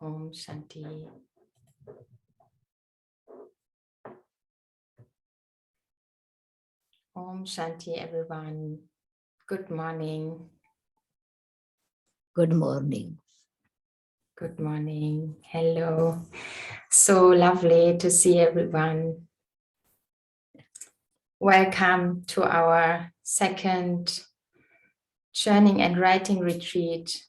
Om Shanti. Om Shanti, everyone. Good morning. Good morning. Good morning. Hello. So lovely to see everyone. Welcome to our second Churning and Writing retreat.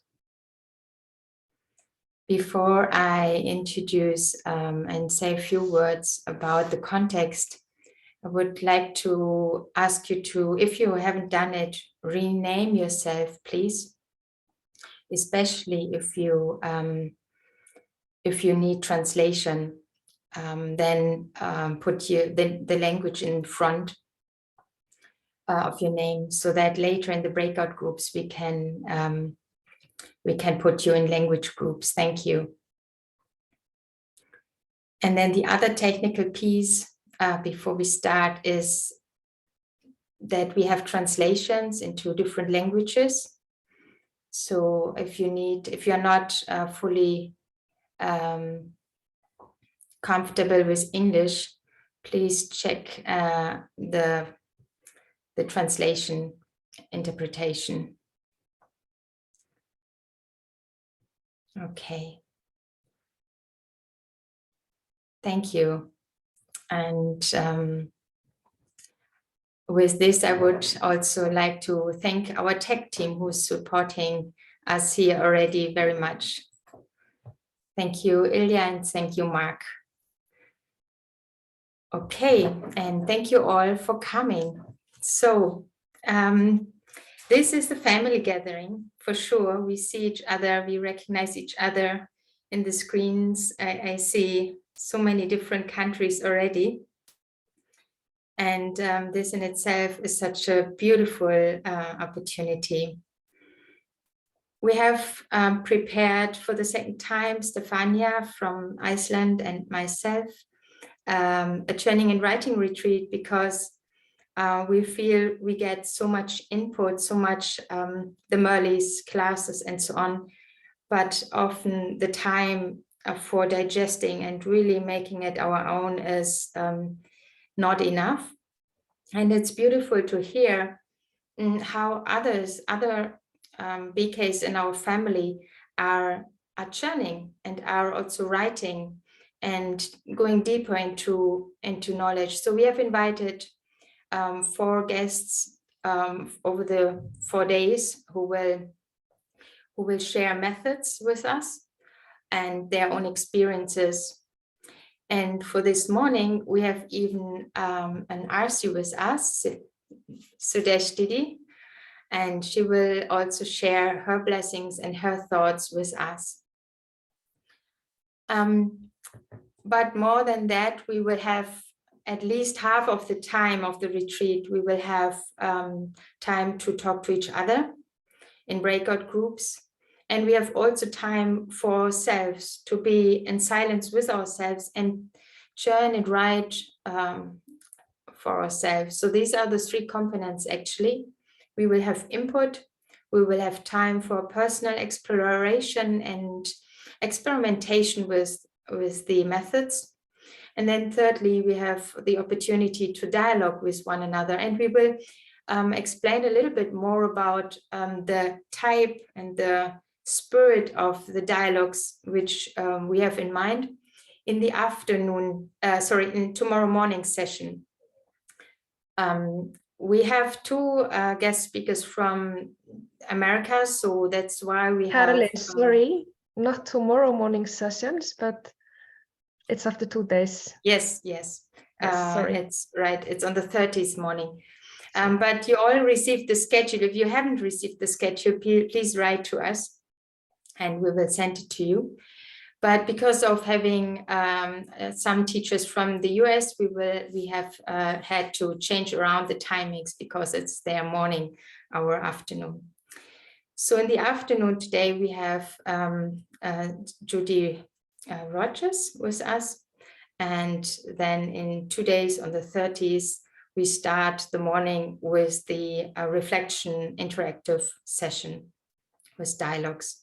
Before I introduce and say a few words about the context, I would like to ask you to, if you haven't done it, rename yourself, please. Especially if you need translation, then put the language in front of your name, so that later in the breakout groups we can put you in language groups. Thank you. And then the other technical piece before we start is that we have translations into different languages. So if you're not fully comfortable with English, please check the translation interpretation. Okay. Thank you. And with this, I would also like to thank our tech team who's supporting us here already very much. Thank you, Ilya, and thank you, Mark. Okay, and thank you all for coming. So this is the family gathering, for sure. We see each other, we recognize each other in the screens. I see so many different countries already. And this in itself is such a beautiful opportunity. We have prepared for the second time, Stefania from Iceland and myself, a Churning and Writing retreat, because we feel we get so much input, so much the Merlis classes and so on, but often the time for digesting and really making it our own is not enough. And it's beautiful to hear how other BKs in our family are churning and are also writing and going deeper into knowledge. So we have invited 4 guests over the 4 days who will share methods with us and their own experiences. And for this morning, we have even an Arsi with us, Sudesh Didi, and she will also share her blessings and her thoughts with us. But more than that, we will have at least half of the time of the retreat, we will have time to talk to each other in breakout groups. And we have also time for ourselves to be in silence with ourselves and churn and write for ourselves. So these are the 3 components, actually. We will have input, we will have time for personal exploration and experimentation with the methods. And then thirdly, we have the opportunity to dialogue with one another. And we will explain a little bit more about the type and the spirit of the dialogues which we have in mind in the afternoon, in tomorrow morning session. We have 2 guest speakers from America, so that's why we Caroline, have... sorry, not tomorrow morning sessions, but it's after 2 days. Yes. Sorry. It's right, it's on the 30th morning. But you all received the schedule. If you haven't received the schedule, please write to us and we will send it to you. But because of having some teachers from the US, we have had to change around the timings because it's their morning, our afternoon. So in the afternoon today, we have Judy Rogers with us. And then in 2 days, on the 30th, we start the morning with the reflection interactive session with dialogues.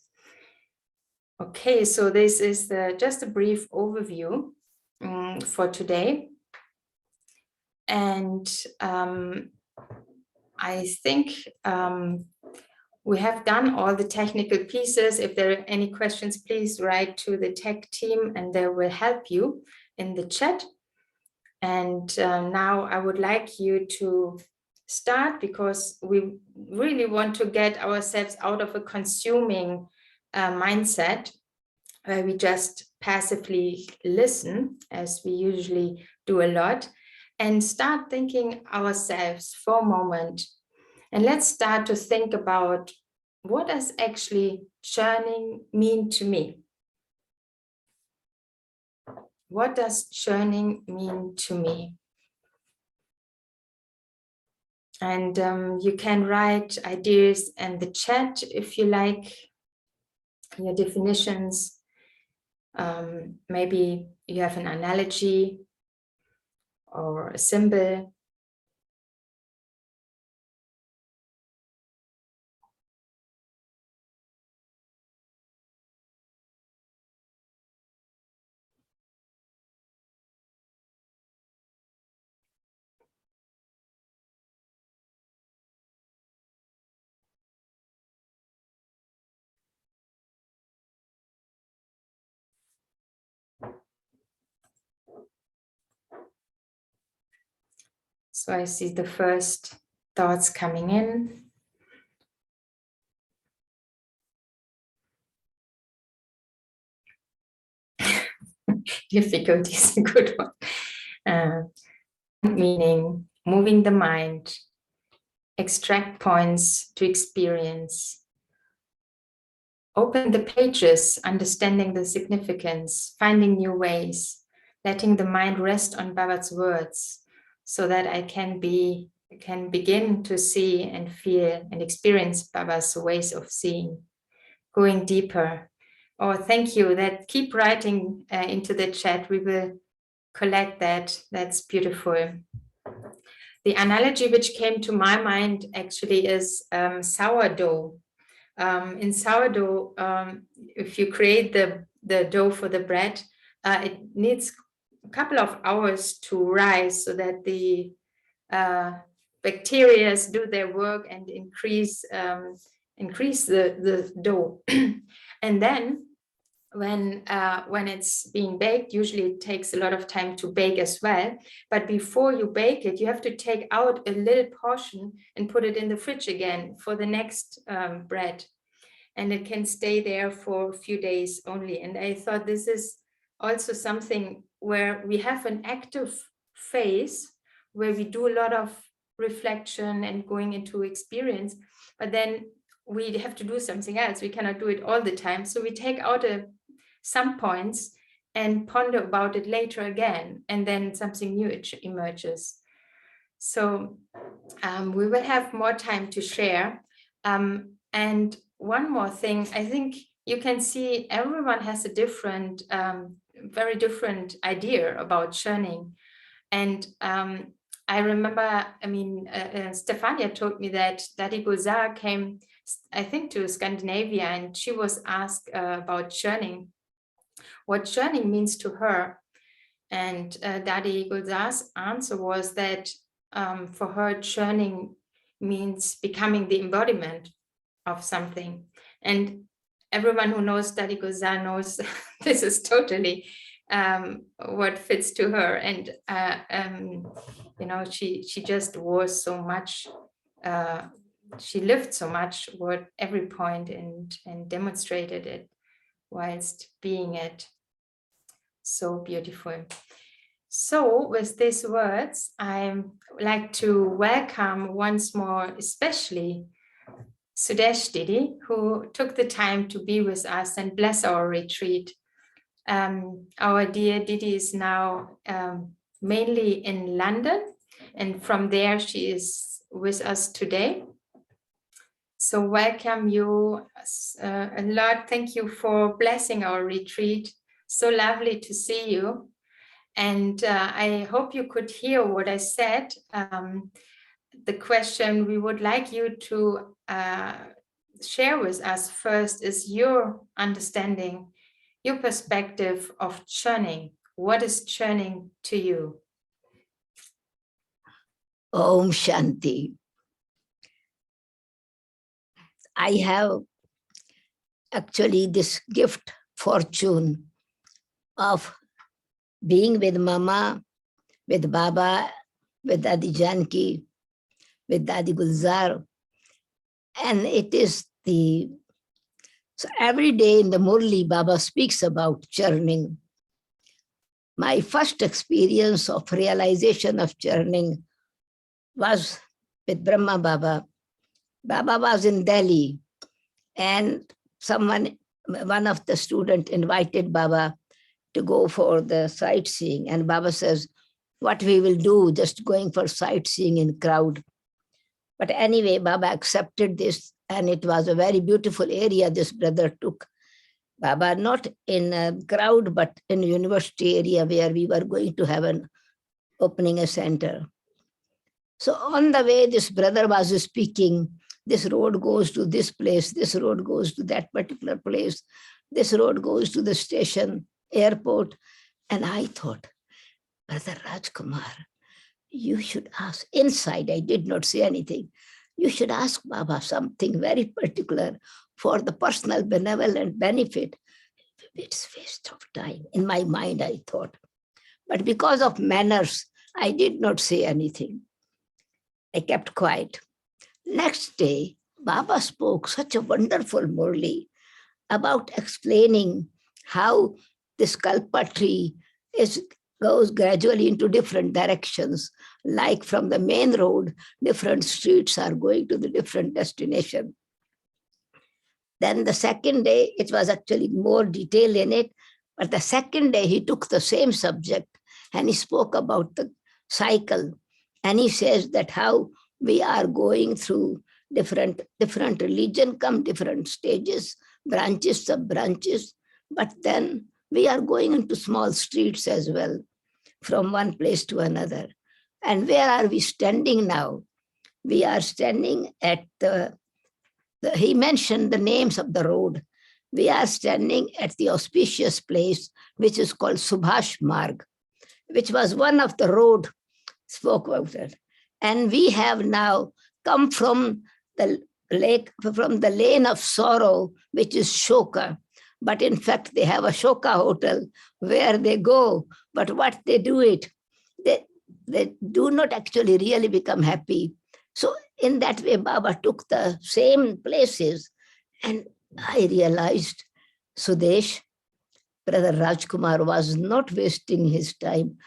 Okay, so this is just a brief overview for today. And I think we have done all the technical pieces. If there are any questions, please write to the tech team and they will help you in the chat. And now I would like you to start, because we really want to get ourselves out of a consuming mindset where we just passively listen, as we usually do a lot, and start thinking ourselves for a moment. And let's start to think about, what does actually churning mean to me? What does churning mean to me? And you can write ideas in the chat if you like, your definitions. Maybe you have an analogy or a symbol. So I see the first thoughts coming in. Difficulty is a good one. Meaning moving the mind, extract points to experience, open the pages, understanding the significance, finding new ways, letting the mind rest on Baba's words, so that I can begin to see and feel and experience Baba's ways of seeing, going deeper. Oh, thank you. That keep writing into the chat. We will collect that. That's beautiful. The analogy which came to my mind actually is sourdough. In sourdough, if you create the dough for the bread, it needs a couple of hours to rise so that the bacteria do their work and increase the dough. And then when it's being baked, usually it takes a lot of time to bake as well. But before you bake it, you have to take out a little portion and put it in the fridge again for the next bread. And it can stay there for a few days only. And I thought this is also something where we have an active phase where we do a lot of reflection and going into experience, but then we have to do something else. We cannot do it all the time. So we take out some points and ponder about it later again, and then something new emerges. So we will have more time to share. And one more thing, I think you can see everyone has a different, very different idea about churning. And I remember, Stefania told me that Dadi Gulzar came, I think, to Scandinavia, and she was asked about churning, what churning means to her. And Dadi Gulzar's answer was that for her, churning means becoming the embodiment of something. And everyone who knows Dadi Gulzar knows this is totally what fits to her. And she just was so much, she lived so much at every point and demonstrated it whilst being it. So beautiful. So with these words, I like to welcome once more, especially Sudesh Didi, who took the time to be with us and bless our retreat. Our dear Didi is now mainly in London, and from there she is with us today. So welcome you a lot. Thank you for blessing our retreat. So lovely to see you. And I hope you could hear what I said. The question, we would like you to share with us first is your understanding, your perspective of churning. What is churning to you? Om Shanti. I have actually this gift, fortune of being with Mama, with Baba, with Dadi Janki, with Dadi Gulzar. And it is so every day in the Murli, Baba speaks about churning. My first experience of realization of churning was with Brahma Baba. Baba was in Delhi, and one of the students invited Baba to go for the sightseeing. And Baba says, what we will do, just going for sightseeing in crowd. But anyway, Baba accepted this, and it was a very beautiful area this brother took. Baba, not in a crowd, but in a university area where we were going to have opening a center. So on the way, this brother was speaking, this road goes to this place, this road goes to that particular place, this road goes to the station, airport. And I thought, Brother Rajkumar, you should ask. Inside, I did not say anything. You should ask Baba something very particular for the personal benevolent benefit. It's waste of time. In my mind, I thought. But because of manners, I did not say anything. I kept quiet. Next day, Baba spoke such a wonderful Murli about explaining how this kalpa tree goes gradually into different directions, like from the main road, different streets are going to the different destination. Then the second day, it was actually more detail in it, but the second day he took the same subject and he spoke about the cycle. And he says that how we are going through different religion, come different stages, branches, sub-branches, but then we are going into small streets as well, from one place to another. And where are we standing now? We are standing at he mentioned the names of the road. We are standing at the auspicious place, which is called Subhash Marg, which was one of the road spoke about it. And we have now come from the lane of sorrow, which is Shoka. But in fact, they have a Shoka hotel where they go. But what they do they do not actually really become happy. So in that way, Baba took the same places. And I realized, Sudesh, Brother Rajkumar was not wasting his time.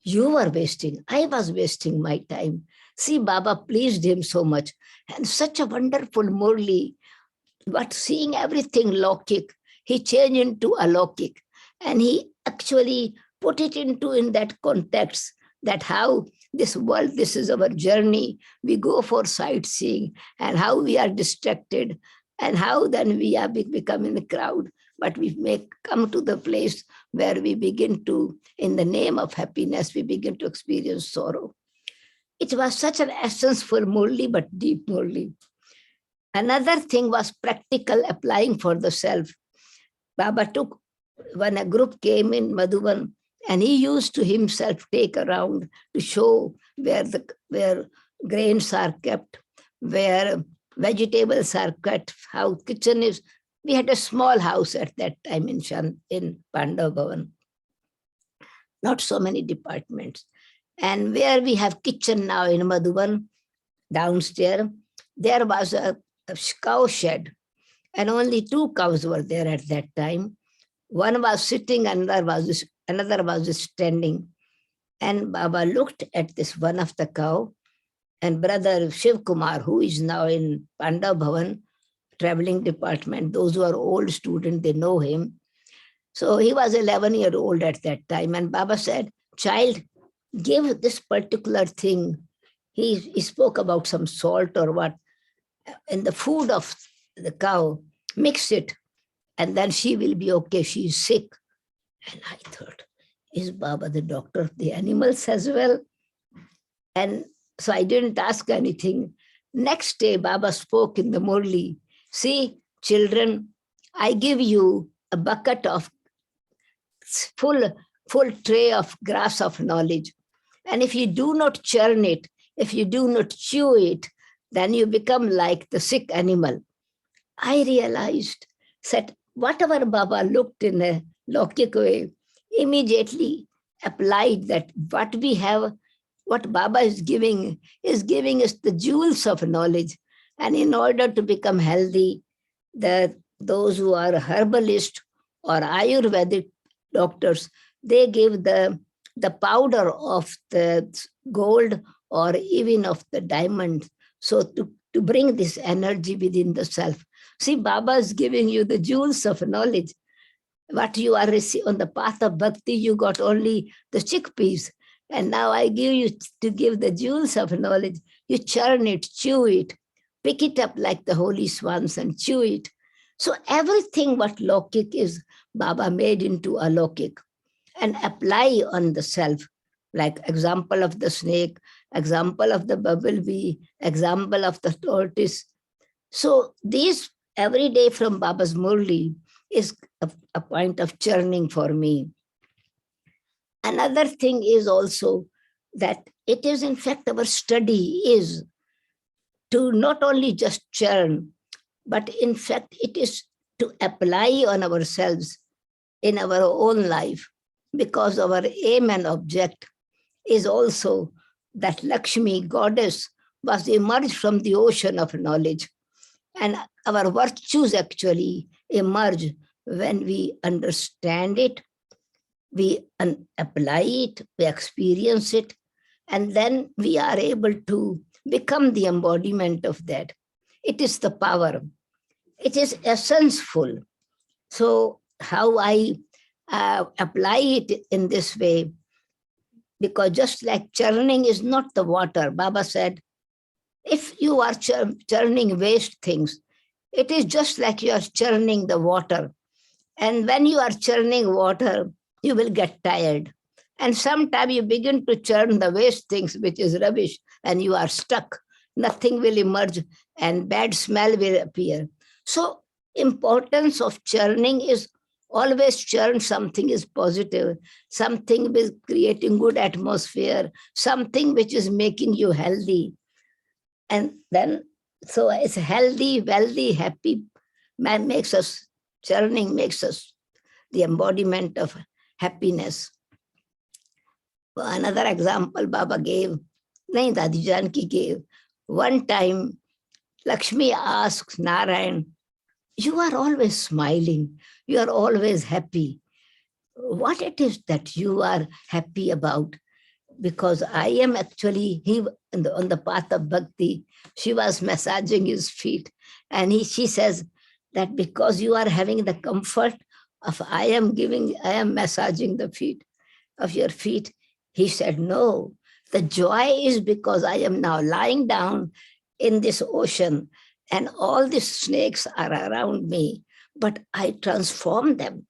You were wasting. I was wasting my time. See, Baba pleased him so much. And such a wonderful Murli, but seeing everything Lokik, he changed into Alokik. And he actually put it into in that context, that how this world, this is our journey. We go for sightseeing and how we are distracted and how then we are becoming a crowd. But we may come to the place where we begin to, in the name of happiness, we begin to experience sorrow. It was such an essence-full Murli, but deep Murli. Another thing was practical applying for the self. Baba took, when a group came in Madhuban, and he used to himself take around to show where grains are kept, where vegetables are kept, how kitchen is. We had a small house at that time in Pandav Bhavan. Not so many departments. And where we have kitchen now in Madhuban, downstairs, there was a cow shed. And only 2 cows were there at that time. One was sitting, another was standing. And Baba looked at this one of the cow, and Brother Shiv Kumar, who is now in Pandav Bhavan, traveling department, those who are old students, they know him. So he was 11-year-old at that time. And Baba said, child, give this particular thing. He spoke about some salt or what, in the food of the cow, mix it, and then she will be okay. She is sick. And I thought, is Baba the doctor of the animals as well? And so I didn't ask anything. Next day, Baba spoke in the Murli, See, children, I give you a bucket of full, full tray of grass of knowledge. And if you do not churn it, if you do not chew it, then you become like the sick animal. I realized that whatever Baba looked in a Lokik way, immediately applied that what we have, what Baba is giving us the jewels of knowledge. And in order to become healthy, those who are herbalist or Ayurvedic doctors, they give the powder of the gold or even of the diamond. So to bring this energy within the self. See, Baba is giving you the jewels of knowledge. What you are receiving on the path of bhakti, you got only the chickpeas. And now I give you to give the jewels of knowledge. You churn it, chew it, pick it up like the holy swans and chew it. So everything what Lokik is, Baba made into Alokik and apply on the self. Like example of the snake, example of the bumblebee, example of the tortoise. So these every day from Baba's Murli is a point of churning for me. Another thing is also that it is in fact our study is to not only just churn, but in fact it is to apply on ourselves in our own life, because our aim and object is also that Lakshmi, goddess, was emerged from the ocean of knowledge. And our virtues actually emerge when we understand it, we apply it, we experience it, and then we are able to become the embodiment of that. It is the power. It is essence-full. So how I apply it in this way, because just like churning is not the water, Baba said, if you are churning waste things, it is just like you are churning the water. And when you are churning water, you will get tired. And sometime you begin to churn the waste things, which is rubbish, and you are stuck. Nothing will emerge and bad smell will appear. So importance of churning is always churn something is positive, something with creating good atmosphere, something which is making you healthy. And then, so it's healthy, wealthy, happy, man makes us, churning makes us the embodiment of happiness. Another example Baba gave, nahi Dadi Janki gave. One time, Lakshmi asks Narayan, you are always smiling, you are always happy. What it is that you are happy about? Because I am actually, on the path of bhakti, she was massaging his feet. And she says that because you are having the comfort of I am massaging the feet of your feet. He said, no, the joy is because I am now lying down in this ocean and all these snakes are around me, but I transform them.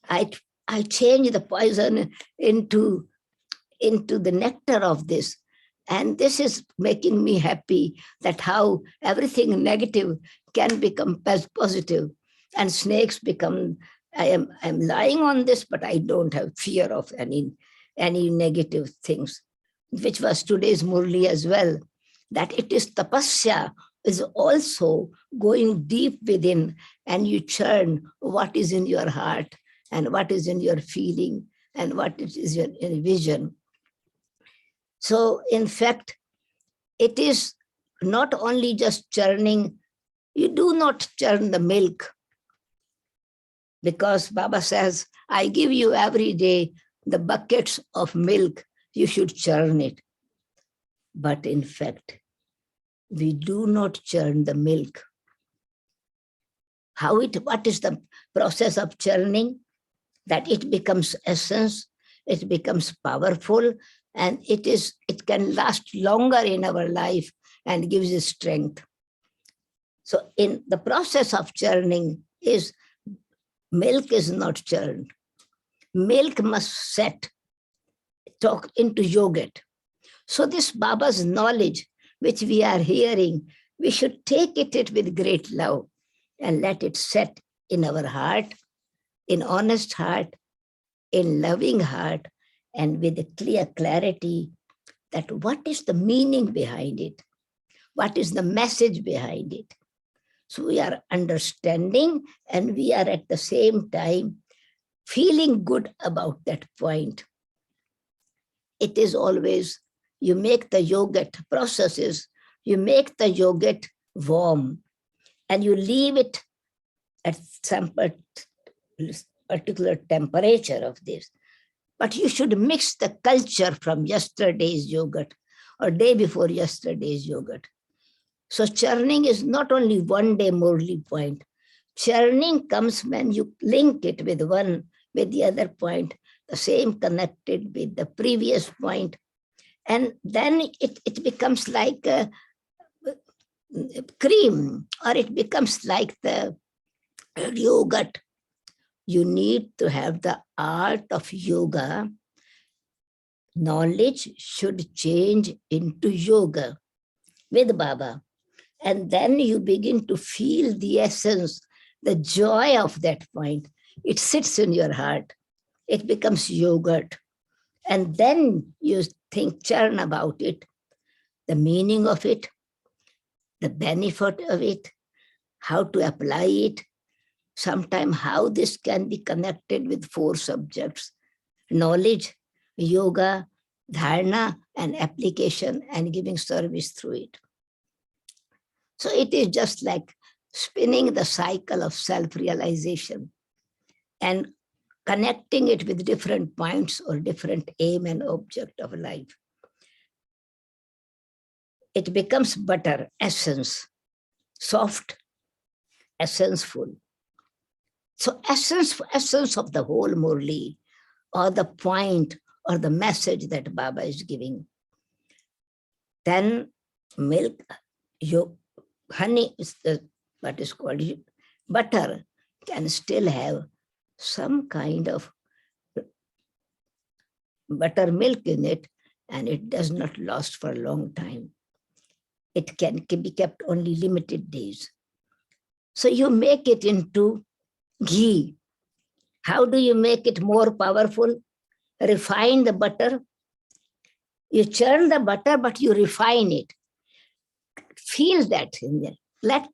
I change the poison into the nectar of this. And this is making me happy, that how everything negative can become positive. And snakes become, I'm lying on this, but I don't have fear of any negative things, which was today's Murli as well, that it is tapasya is also going deep within, and you churn what is in your heart and what is in your feeling and what is your vision. So in fact, it is not only just churning, you do not churn the milk, because Baba says, I give you every day the buckets of milk, you should churn it. But in fact, we do not churn the milk. What is the process of churning? That it becomes essence, it becomes powerful, and it can last longer in our life and gives us strength. So in the process of churning is, milk is not churned. Milk must set, talk into yogurt. So this Baba's knowledge, which we are hearing, we should take it with great love. and let it set in our heart, in honest heart, in loving heart, and with a clear clarity that what is the meaning behind it? What is the message behind it? So we are understanding and we are at the same time feeling good about that point. It is always, you make the yogurt processes, you make the yogurt warm and you leave it at some particular temperature of this. But you should mix the culture from yesterday's yogurt or day before yesterday's yogurt. So churning is not only one day morally point. Churning comes when you link it with one, with the other point, the same connected with the previous point. And then it becomes like a cream, or it becomes like the yogurt. You need to have the art of yoga. Knowledge should change into yoga with Baba. And then you begin to feel the essence, the joy of that point. It sits in your heart. It becomes yogurt. And then you think, churn about it, the meaning of it, the benefit of it, how to apply it, sometime how this can be connected with 4 subjects: knowledge, yoga, dharana, and application, and giving service through it. So it is just like spinning the cycle of self-realization and connecting it with different points or different aim and object of life. It becomes butter, essence, soft, essence-full. So essence of the whole Murli, or the point or the message that Baba is giving. Then milk, honey is what is called butter, can still have some kind of buttermilk in it, and it does not last for a long time. It can be kept only limited days. So you make it into ghee. How do you make it more powerful? Refine the butter. You churn the butter, but you refine it. Feel that in there. Let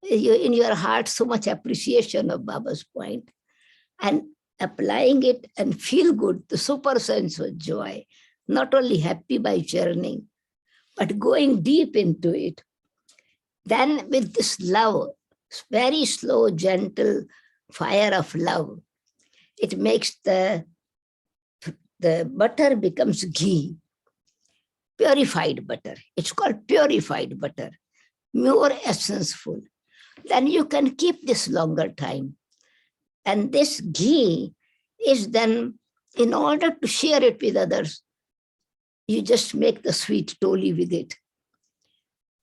in your heart so much appreciation of Baba's point, and applying it and feel good, the super sense of joy, not only happy by churning, but going deep into it. Then with this love, very slow, gentle fire of love, it makes the butter becomes ghee, purified butter. It's called purified butter, more essence-full. Then you can keep this longer time. And this ghee is then, in order to share it with others, you just make the sweet toli with it.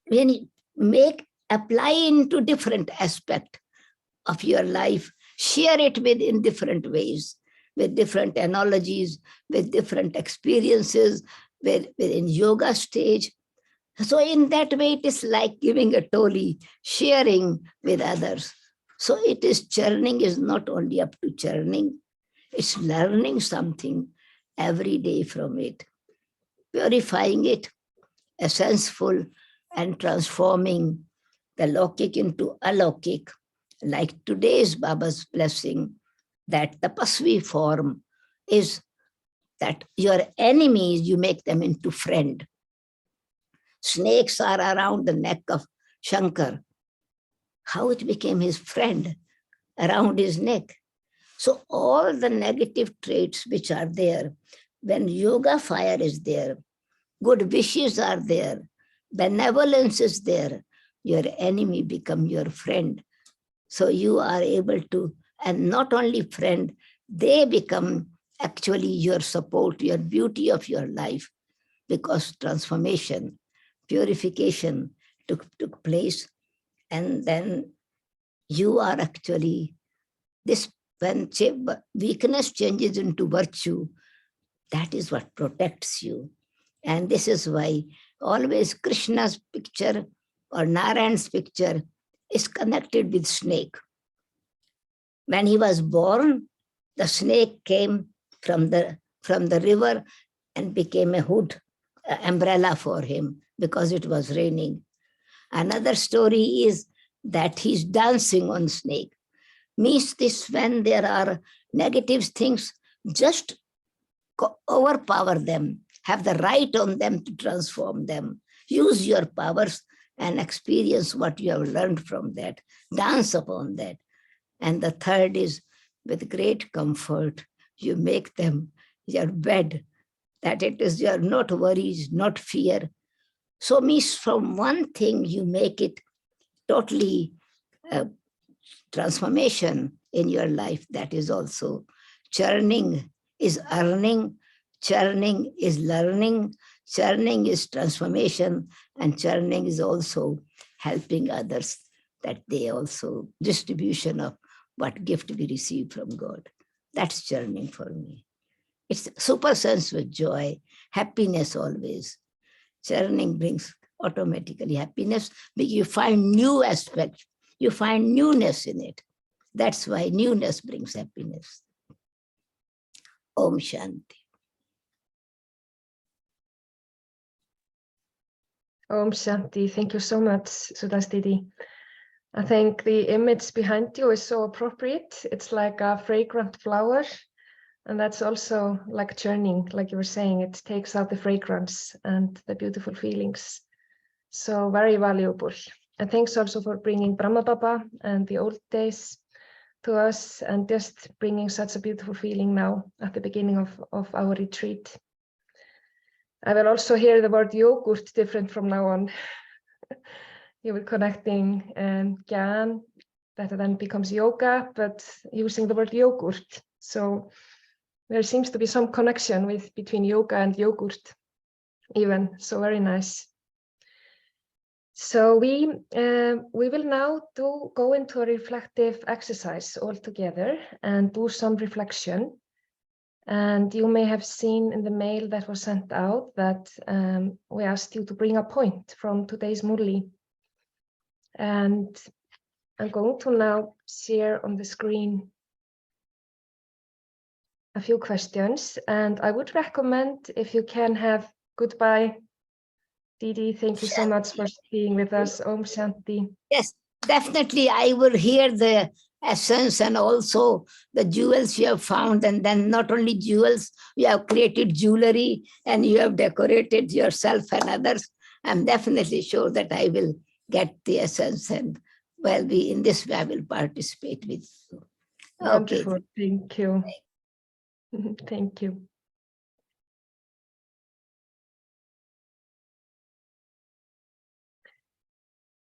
When you apply into different aspect of your life, share it with in different ways, with different analogies, with different experiences, within yoga stage. So in that way, it is like giving a toli, sharing with others. So it is churning is not only up to churning, it's learning something every day from it, purifying it, essence-full, and transforming the lokik into alokik, like today's Baba's blessing, that tapasvi form is that your enemies, you make them into friend. Snakes are around the neck of Shankar. How it became his friend around his neck. So all the negative traits which are there, when yoga fire is there, good wishes are there, benevolence is there, your enemy become your friend. So you are able to, and not only friend, they become actually your support, your beauty of your life, because transformation, purification took place. And then you are actually, this, when weakness changes into virtue, that is what protects you. And this is why always Krishna's picture or Narayan's picture is connected with snake. When he was born, the snake came from the river and became a hood, an umbrella for him because it was raining. Another story is that he's dancing on snake. Means this when there are negative things, just overpower them, have the right on them to transform them. Use your powers and experience what you have learned from that. Dance upon that. And the third is with great comfort, you make them your bed, that it is your not worries, not fear. So means from one thing you make it totally transformation in your life. That is also churning is earning, churning is learning, churning is transformation, and churning is also helping others, that they also distribution of what gift we receive from God. That's churning for me. It's super sense with joy, happiness always. Churning brings automatically happiness because you find new aspects, you find newness in it. That's why newness brings happiness. Om Shanti. Om Shanti. Thank you so much, Sudhas Didi. I think the image behind you is so appropriate. It's like a fragrant flower. And that's also like churning, like you were saying, it takes out the fragrance and the beautiful feelings. So very valuable. And thanks also for bringing Brahma Baba and the old days to us and just bringing such a beautiful feeling now at the beginning of our retreat. I will also hear the word yogurt different from now on. You were connecting Gyan, that then becomes yoga, but using the word yogurt. So there seems to be some connection between yoga and yogurt even, so very nice. So we will now go into a reflective exercise all together and do some reflection. And you may have seen in the mail that was sent out that we asked you to bring a point from today's Murli. And I'm going to now share on the screen a few questions, and I would recommend if you can have goodbye. Didi, thank you so much for being with us. Om Shanti. Yes, definitely I will hear the essence and also the jewels you have found, and then not only jewels, you have created jewelry and you have decorated yourself and others. I'm definitely sure that I will get the essence, and well, in this way I will participate with you. Wonderful. Okay. Thank you. Thank you.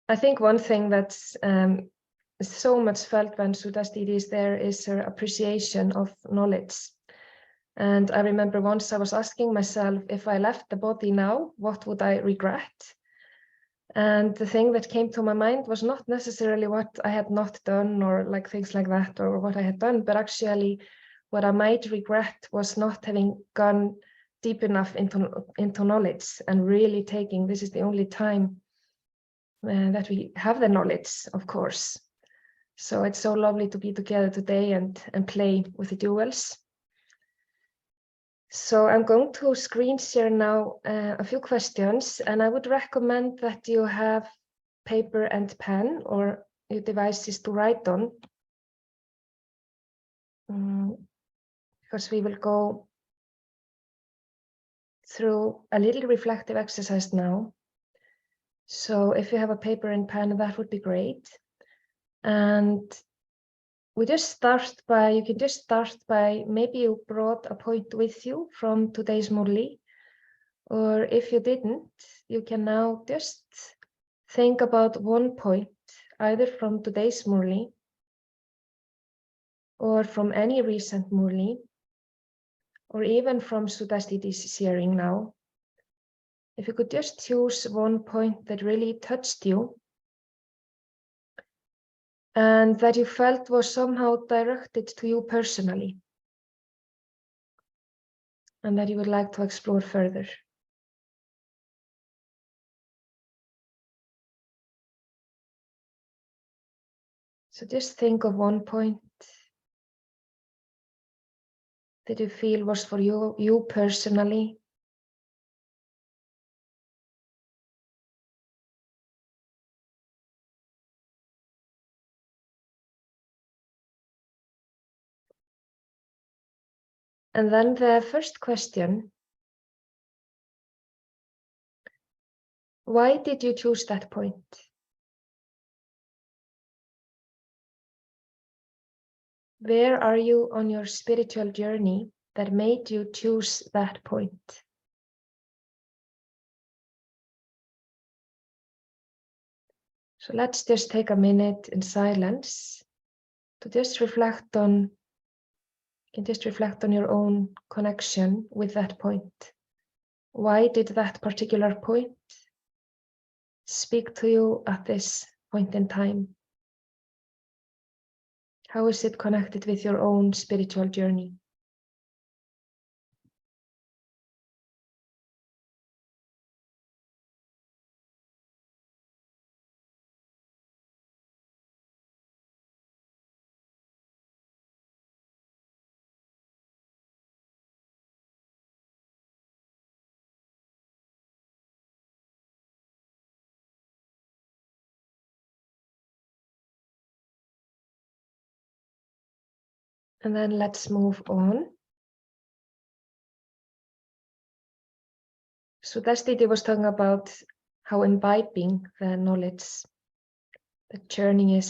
I think one thing that's so much felt when Sudhas Didi is there is her appreciation of knowledge. And I remember once I was asking myself, if I left the body now, what would I regret? And the thing that came to my mind was not necessarily what I had not done or like things like that or what I had done, but actually what I might regret was not having gone deep enough into knowledge and really taking, this is the only time that we have the knowledge, of course. So it's so lovely to be together today and play with the jewels. So I'm going to screen share now a few questions, and I would recommend that you have paper and pen or your devices to write on, because we will go through a little reflective exercise now. So if you have a paper and pen, that would be great. And we just start by, you can just start by, maybe you brought a point with you from today's Murli, or if you didn't, you can now just think about one point, either from today's Murli or from any recent Murli, or even from Sudhas Didi's sharing now. If you could just choose one point that really touched you and that you felt was somehow directed to you personally, and that you would like to explore further. So just think of one point that you feel was for you personally. And then the first question, why did you choose that point? Where are you on your spiritual journey that made you choose that point? So let's just take a minute in silence to just reflect on, you can just reflect on your own connection with that point. Why did that particular point speak to you at this point in time? How is it connected with your own spiritual journey? And then let's move on. So Destiny was talking about how imbibing the knowledge, the churning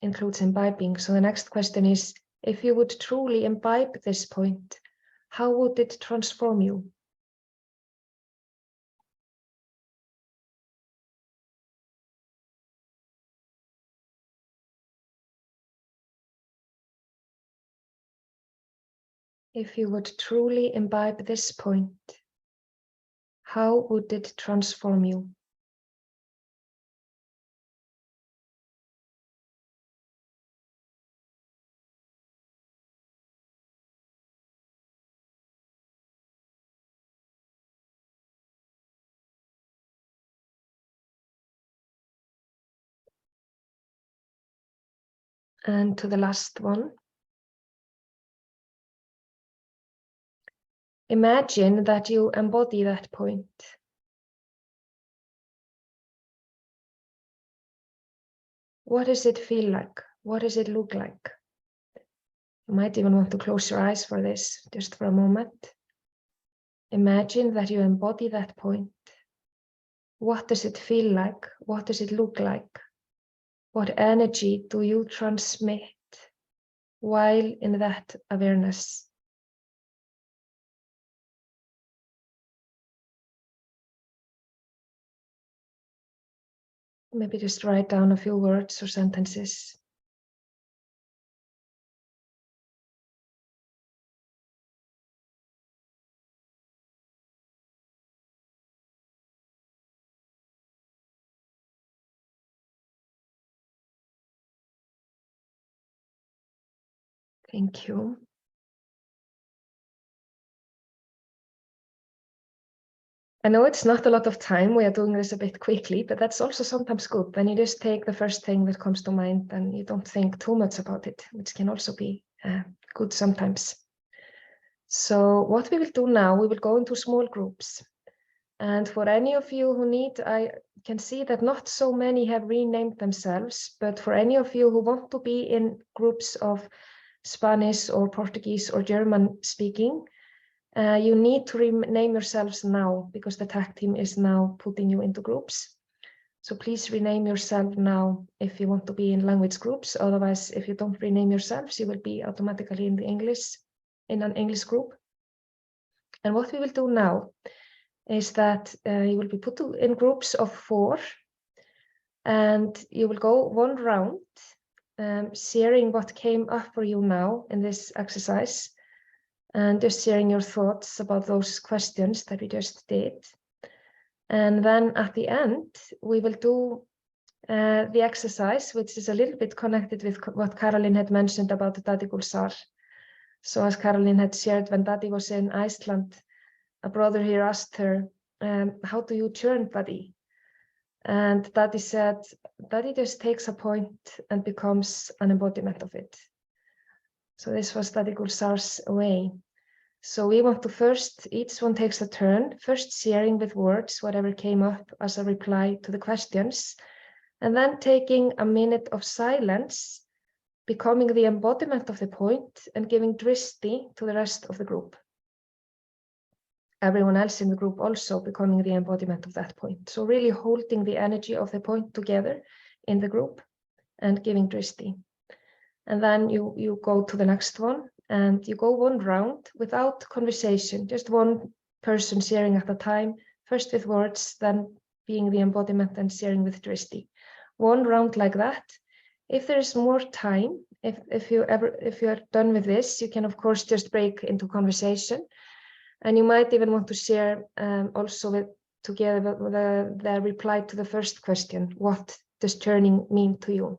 includes imbibing. So the next question is, if you would truly imbibe this point, how would it transform you? If you would truly imbibe this point, how would it transform you? And to the last one, imagine that you embody that point. What does it feel like? What does it look like? You might even want to close your eyes for this, just for a moment. Imagine that you embody that point. What does it feel like? What does it look like? What energy do you transmit while in that awareness? Maybe just write down a few words or sentences. Thank you. I know it's not a lot of time. We are doing this a bit quickly, but that's also sometimes good. Then you just take the first thing that comes to mind and you don't think too much about it, which can also be good sometimes. So what we will do now, we will go into small groups. And for any of you who need, I can see that not so many have renamed themselves, but for any of you who want to be in groups of Spanish or Portuguese or German speaking, you need to rename yourselves now because the tag team is now putting you into groups. So please rename yourself now if you want to be in language groups. Otherwise, if you don't rename yourselves, you will be automatically in an English group. And what we will do now is that you will be put in groups of 4 and you will go one round sharing what came up for you now in this exercise and just sharing your thoughts about those questions that we just did. And then at the end, we will do the exercise, which is a little bit connected with what Caroline had mentioned about the Daddy Gulsar. So as Caroline had shared, when Daddy was in Iceland, a brother here asked her, how do you churn, Daddy? And Daddy said, Daddy just takes a point and becomes an embodiment of it. So this was Daddy Gulsar's way. So we want to first, each one takes a turn, first sharing with words whatever came up as a reply to the questions, and then taking a minute of silence, becoming the embodiment of the point and giving dristi to the rest of the group. Everyone else in the group also becoming the embodiment of that point. So really holding the energy of the point together in the group and giving dristi. And then you go to the next one and you go one round without conversation, just one person sharing at a time, first with words, then being the embodiment and sharing with dristi. One round like that. If there's more time, if you are done with this, you can of course just break into conversation. And you might even want to share also together the reply to the first question. What does churning mean to you?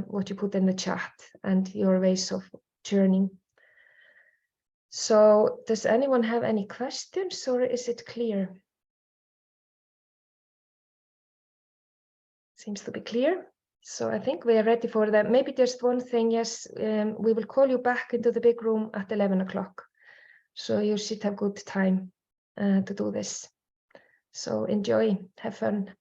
What you put in the chat and your ways of churning. So does anyone have any questions or is it clear? Seems to be clear. So I think we are ready for that. Maybe just one thing, yes, we will call you back into the big room at 11 o'clock. So you should have good time to do this. So enjoy, have fun.